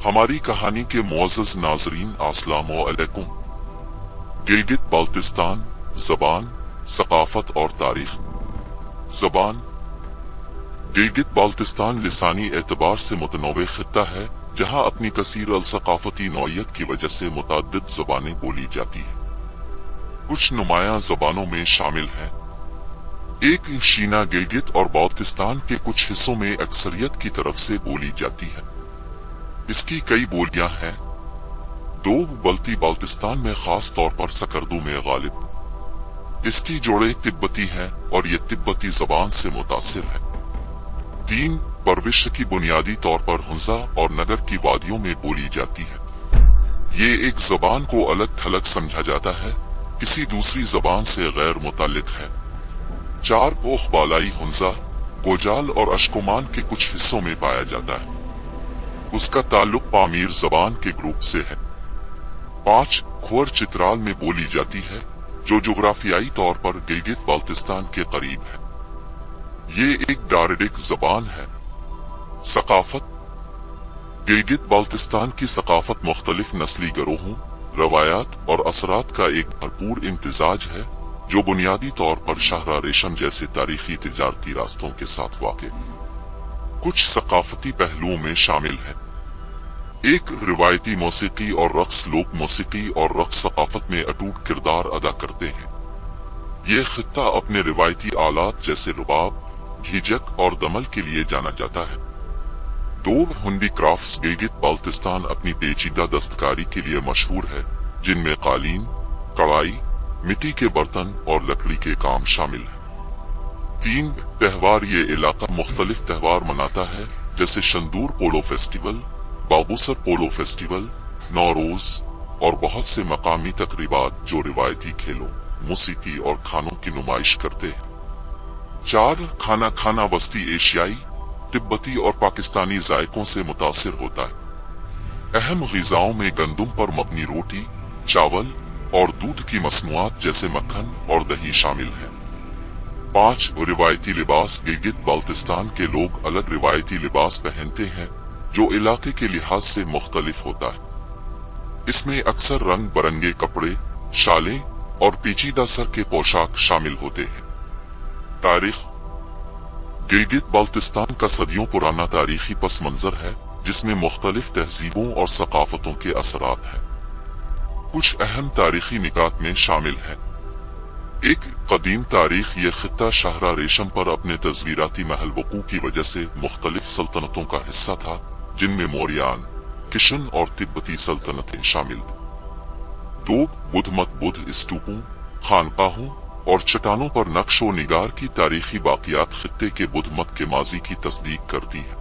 हमारी कहानी के मुअज़्ज़ज़ नाज़रीन अस्सलामु अलैकुम। गिलगित बाल्टिस्तान, ज़बान, सक़ाफ़त और तारीख़। ज़बान। गिलगित बाल्टिस्तान लिसानी एतबार से मुतनव्वे ख़ित्ता है जहाँ अपनी कसीर अल-सक़ाफ़ती नौइयत की वजह से मुतअद्दिद ज़बानें बोली जाती हैं। कुछ नुमायां ज़बानों में शामिल हैं। एक शीना गिलगित और बाल्टिस्तान के कुछ हिस्सों में अक्सरियत की तरफ से बोली जाती है। इसकी कई बोलियां हैं। दो बल्ती बाल्टिस्तान में खास तौर पर सकर्दू में गालिब। इसकी जोड़े तिब्बती हैं और ये तिब्बती ज़बान से मुतासिर है। तीन परविश की बुनियादी तौर पर हुंजा और नगर की वादियों में बोली जाती है। ये एक ज़बान को अलग थलग समझा जाता है, किसी दूसरी ज़बान से गैर मुताल्लिक है। चार पोख बालाई हुंजा, गोजाल और अशकुमान के कुछ हिस्सों में पाया जाता है। उसका ताल्लुक पामीर ज़बान के ग्रुप से है। पांच खोर चित्राल में बोली जाती है, जो जोग्राफियाई तौर पर गिलगित बाल्टिस्तान के करीब है। ये एक डारिडिक ज़बान है। सक़ाफ़त। गिलगित बाल्टिस्तान की सक़ाफ़त मुख्तलिफ नस्ली गरोहों, रवायात और असरात का एक भरपूर इम्तिजाज है, जो बुनियादी तौर पर शाहरा रेशम जैसे तारीखी तिजारती रास्तों के साथ वाक़े कुछ सक़ाफ़ती पहलुओं में शामिल है। एक रिवायती मौसीकी और रक़्स लोक मौसीकी और रक़्स सक़ाफ़त में अटूट किरदार अदा करते हैं। ये खित्ता अपने रिवायती आलात जैसे रुबाब, झीझक और दमल के लिए जाना जाता है। दो हैंडीक्राफ्ट्स। गिलगित बाल्टिस्तान अपनी पेचीदा दस्तकारी के लिए मशहूर है, जिनमें कालीन, कढ़ाई, मिट्टी के बर्तन और लकड़ी के काम शामिल है। तीन त्योहार। ये इलाका मुख्तलिफ त्योहार मनाता है, जैसे शंदूर पोलो फेस्टिवल, बाबूसर पोलो फेस्टिवल, नौरोज और बहुत से मकामी तकरीबात जो रिवायती खेलों, मौसीकी और खानों की नुमाइश करते हैं। चार खाना वस्ती एशियाई, तिब्बती और पाकिस्तानी जायकों से मुतासिर होता है। अहम ग़िज़ाओं में गंदुम पर मबनी रोटी, चावल और दूध की मसनूआत जैसे मक्खन और दही शामिल है। पांच रिवायती लिबास। गिलगित बाल्टिस्तान के लोग अलग रिवायती लिबास पहनते हैं, जो इलाके के लिहाज से मुख्तलिफ होता है। इसमें अक्सर रंग बरंगे कपड़े, शालें और पेचीदा सर के पोशाक शामिल होते हैं। तारीख। गिलगित बाल्टिस्तान का सदियों पुराना तारीखी पस मंजर है, जिसमें मुख्तलिफ तहजीबों और सकाफतों के असरात हैं। कुछ अहम तारीखी निकात में शामिल हैं। एक कदीम तारीख। ये खित्ता शाहरा रेशम पर अपने तस्वीराती महल वकू की वजह से मुख्तलिफ सल्तनतों का हिस्सा था, जिनमें मौर्यान, किशन और तिब्बती सल्तनतें शामिल थीं। दो बुद्ध मत। बुद्ध स्तूपों, खानकाहों और चट्टानों पर नक्शो निगार की तारीखी बाकियात खित्ते के बुद्ध मत के माजी की तस्दीक करती हैं।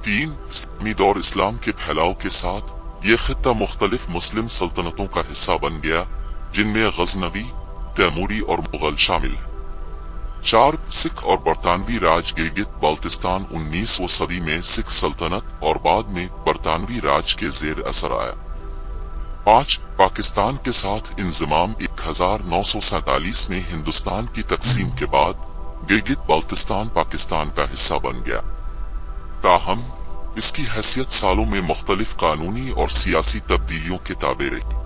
तीन इस्लामी दौर। इस्लाम के फैलाव के साथ ये खित्ता मुख्तलिफ मुस्लिम सल्तनतों का हिस्सा बन गया, जिनमें गजनवी, तैमूरी और मुगल शामिल हैं। चार सिख और बरतानवी राज। गिलगित बाल्टिस्तान 19वीं सदी में सिख सल्तनत और बाद में बरतानवी राज के जेर असर आया। पांच पाकिस्तान के साथ इंज़माम। 1947 में हिंदुस्तान की तकसीम के बाद गिलगित बाल्टिस्तान पाकिस्तान का हिस्सा बन गया। ताहम इसकी हैसियत सालों में मुख्तलिफ कानूनी और सियासी तब्दीलियों के ताबे रही।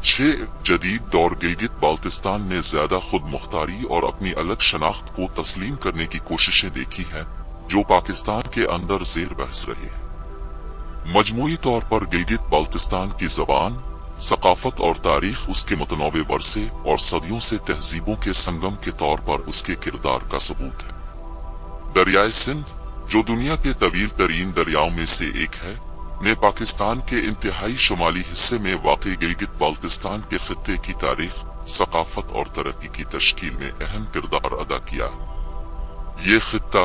छह जदीद दौर। गिलगित बाल्टिस्तान ने ज्यादा खुद मुख्तारी और अपनी अलग शनाख्त को तस्लीम करने की कोशिशें देखी हैं, जो पाकिस्तान के अंदर जेर बहस रहे हैं। मजमूई तौर पर गिलगित बाल्टिस्तान की ज़बान, सक़ाफ़त और तारीख उसके मुतनव्वे वर्से और सदियों से तहजीबों के संगम के तौर पर उसके किरदार का सबूत है। दरियाए सिंध, जो दुनिया के तवील तरीन दरियाओं में से एक है, ने पाकिस्तान के इंतहाई शुमाली हिस्से में वाक़ई गिलगित बाल्टिस्तान के खित्ते की तारीख, सक़ाफ़त और तरक्की की तश्कील में अहम किरदार अदा किया। ये खित्ता,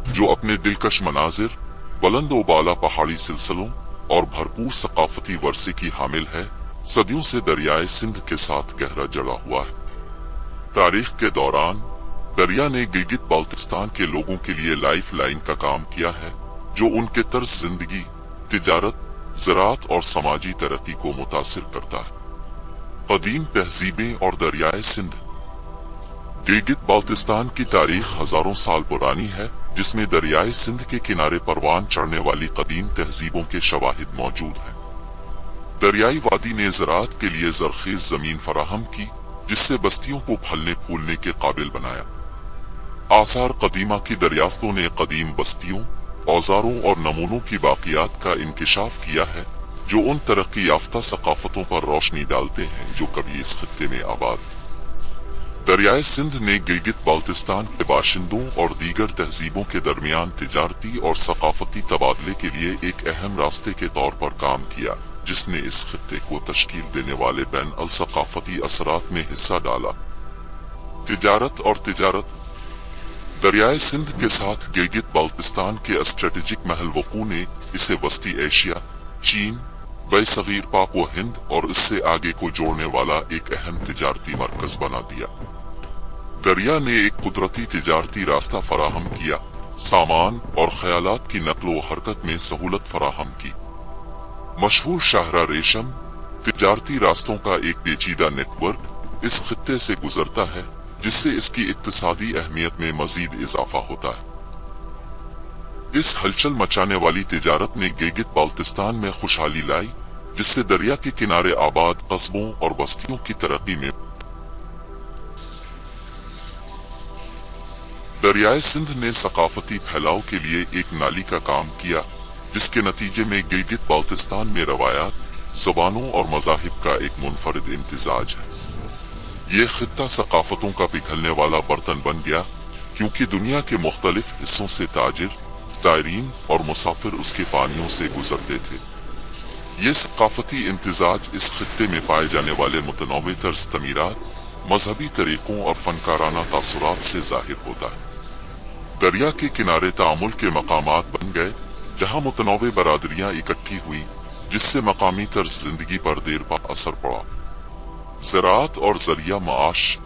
जो अपने दिलकश मनाजिर, बुलंद व बाला पहाड़ी सिलसिलों और भरपूर सक़ाफ़ती वर्से की हामिल है, सदियों से दरियाए सिंध के साथ गहरा जड़ा हुआ है। तारीख के दौरान दरिया ने गिलगित बाल्टिस्तान के लोगों के लिए लाइफ लाइन का काम किया है, जो उनके तर्ज जिंदगी, तिजारत, ज़राअत और समाजी तरक्की को मुतासिर करता है। कदीम तहजीबें और दरियाए सिंध। गिलगित बाल्टिस्तान की तारीख हजारों साल पुरानी है, जिसमें दरियाए सिंध के किनारे परवान चढ़ने वाली कदीम तहजीबों के शवाहिद मौजूद हैं। दरियाई वादी ने ज़राअत के लिए ज़रख़ेज़ ज़मीन फराहम की, जिससे बस्तियों को फलने फूलने के काबिल बनाया। आसार कदीमा की दरियाफ्तों ने कदीम बस्तियों, औज़ारों और नमूनों की बाक़ियात का इंकिशाफ किया है, जो उन तरक्की याफ्ता सकाफ़तों पर रोशनी डालते हैं जो कभी इस खित्ते में आबाद थी। दरियाए सिंध ने गिलगित बाल्टिस्तान के बाशिंदों और दीगर तहजीबों के दरमियान तिजारती और सकाफती तबादले के लिए एक अहम रास्ते के तौर पर काम किया, जिसने इस खित्ते को तश्कील देने वाले बैन अल सकाफती असरात में हिस्सा डाला। तिजारत और तिजारत। दरियाए सिंध के साथ गिलगित बाल्टिस्तान के स्ट्रेटेजिक महल वकू ने इसे वस्ती एशिया, चीन, बरसगीर पाक व हिंद और इससे आगे को जोड़ने वाला एक अहम तिजारती मरकज बना दिया। दरिया ने एक कुदरती तिजारती रास्ता फराहम किया, सामान और ख्यालात की नकलो हरकत में सहूलत फराहम की। मशहूर शाहरा रेशम तिजारती रास्तों का एक पेचीदा नेटवर्क इस खित्ते से गुजरता है, जिससे इसकी इक्तिसादी अहमियत में मजीद इजाफा होता है। इस हलचल मचाने वाली तिजारत ने गिलगित बाल्टिस्तान में खुशहाली लाई, जिससे दरिया के किनारे आबाद कस्बों और बस्तियों की तरक्की में दरियाए सिंध ने सकाफती फैलाव के लिए एक नाली का काम किया, जिसके नतीजे में गिलगित बाल्टिस्तान में रवायात, ज़बानों और मज़ाहिब का एक मुनफरिद इम्तिजाज है। ये खित्ता सकाफतों का पिघलने वाला बर्तन बन गया, क्योंकि दुनिया के मुख्तलिफ हिस्सों से ताजिर, ज़ायरीन और मुसाफिर उसके पानियों से गुजरते थे। ये सकाफती इम्तिजाज इस खित्ते में पाए जाने वाले मुतनव्वे तर्ज तमीरात, मजहबी तरीकों और फनकाराना तासुरात से जाहिर होता है। दरिया के किनारे तामुल के मकामात बन गए, जहाँ मुतनव्वे बरादरियाँ इकट्ठी हुई, जिससे मकामी तर्ज जिंदगी पर देर पा असर पड़ा। ज़राअत और ज़रिया माश।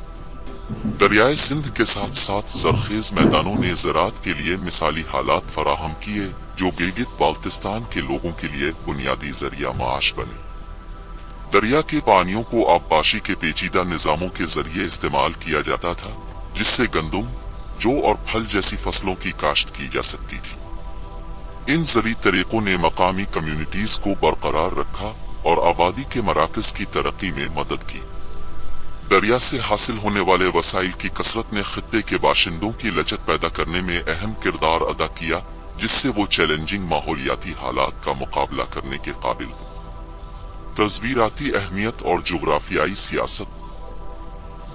दरियाए सिंध के साथ साथ ज़रख़ेज़ मैदानों ने ज़राअत के लिए मिसाली हालात फराहम किए, जो गिलगित बाल्टिस्तान के लोगों के लिए बुनियादी ज़रिया माश बने। दरिया के पानियों को आबपाशी के पेचीदा निज़ामों के जरिए इस्तेमाल किया जाता था, जिससे गंदुम, जौ और फल जैसी फसलों की काश्त की जा सकती थी। इन ज़री तरीकों ने मकामी कम्युनिटीज को बरकरार रखा और आबादी के मराकज़ की तरक्की में मदद की। दरिया से हासिल होने वाले वसाइल की कसरत ने खित्ते के बाशिंदों की लचक पैदा करने में अहम किरदार अदा किया, जिससे वो चैलेंजिंग माहौलियाती हालात का मुकाबला करने के काबिल हो। तस्वीराती अहमियत और जुग्राफियाई सियासत।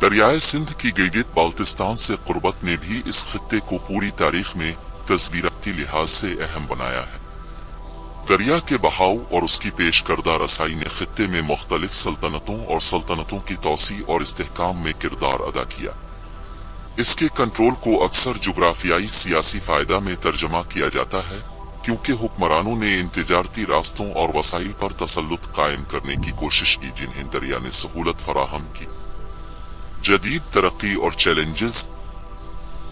दरियाए सिंध की गिलगित बाल्टिस्तान से कुर्बत ने भी इस खित्ते को पूरी तारीख में तस्वीराती लिहाज से अहम बनाया है। दरिया के बहाव और उसकी पेश करदा रसाई ने खित्ते में मुख्तलिफ सल्तनतों और सल्तनतों की तौसी और इस्तेहकाम में किरदार अदा किया। इसके कंट्रोल को अक्सर जुग्राफियाई सियासी फायदा में तर्जमा किया जाता है, क्योंकि हुक्मरानों ने इन तिजारती रास्तों और वसाइल पर तसल्लुत कायम करने की कोशिश की, जिन्हें दरिया ने सहूलत फराहम की। जदीद तरक्की और चैलेंजेस।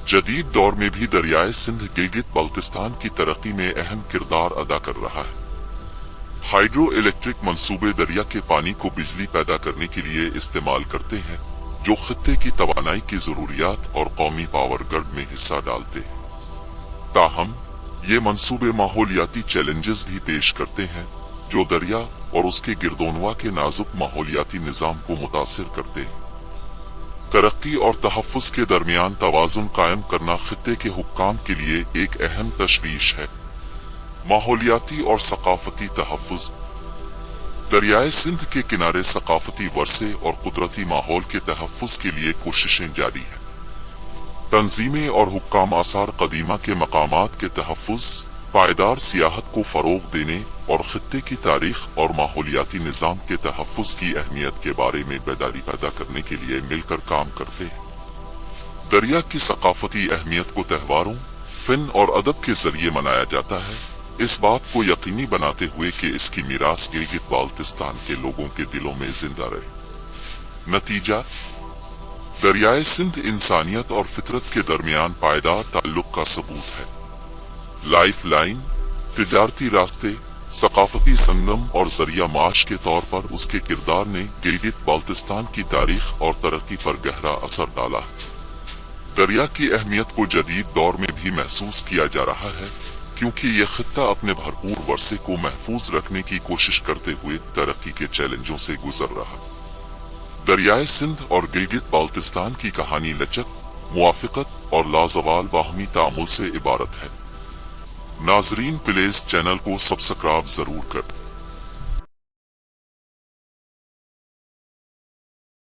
जदीद दौर में भी दरियाए सिंध गिलगित बाल्टिस्तान की तरक्की में अहम किरदार अदा कर रहा है। हाइड्रो इलेक्ट्रिक मंसूबे दरिया के पानी को बिजली पैदा करने के लिए इस्तेमाल करते हैं, जो खित्ते की तवानाई की जरूरियात और कौमी पावर ग्रिड में हिस्सा डालते हैं। ताहम ये मंसूबे माहौलियाती चैलेंजेस भी पेश करते हैं, जो दरिया और उसके गिरदोनवा के नाजुक माहौलियाती निज़ाम को मुतासिर करते हैं। तरक्की और तहफ़्फ़ुज़ के दरमियान तवाज़ुन कायम करना खित्ते के हुक्काम के लिए एक अहम तशवीश है। माहौलियाती और सकाफती तहफ़्फ़ुज़। दरियाए सिंध के किनारे सकाफती वर्से और कुदरती माहौल के तहफ़्फ़ुज़ के लिए कोशिशें जारी हैं। तंजीमें और हुक्काम आसार कदीमा के मकामात के तहफ़्फ़ुज़, पायदार सियाहत को फ़रोग़ देने और खित्ते की तारीख़ और माहौलियाती निज़ाम के तहफ़्फ़ुज़ की अहमियत के बारे में बेदारी पैदा करने के लिए मिलकर काम करते हैं। दरिया की सकाफती अहमियत को त्योहारों, फ़िन और अदब के जरिए मनाया जाता है, इस बात को यकीनी बनाते हुए कि इसकी मीरास गिलगित बाल्टिस्तान के लोगों के दिलों में जिंदा रहे। नतीजा, दरियाए सिंध इंसानियत और फितरत के दरमियान पायदार ताल्लुक का सबूत है। लाइफ लाइन, तिजारती रास्ते, सकाफती संगम और जरिया माश के तौर पर उसके किरदार ने गिलगित बाल्टिस्तान की तारीख और तरक्की पर गहरा असर डाला है। دریا کی اہمیت کو جدید دور میں بھی محسوس کیا جا رہا ہے، کیونکہ یہ خطہ اپنے بھرپور ورثے کو محفوظ رکھنے کی کوشش کرتے ہوئے ترقی کے چیلنجوں سے گزر رہا۔ دریائے سندھ اور گلگت بالتستان کی کہانی لچک، موافقت اور لازوال باہمی تعامل سے عبارت ہے۔ ناظرین، پلیز چینل کو سبسکرائب ضرور کریں۔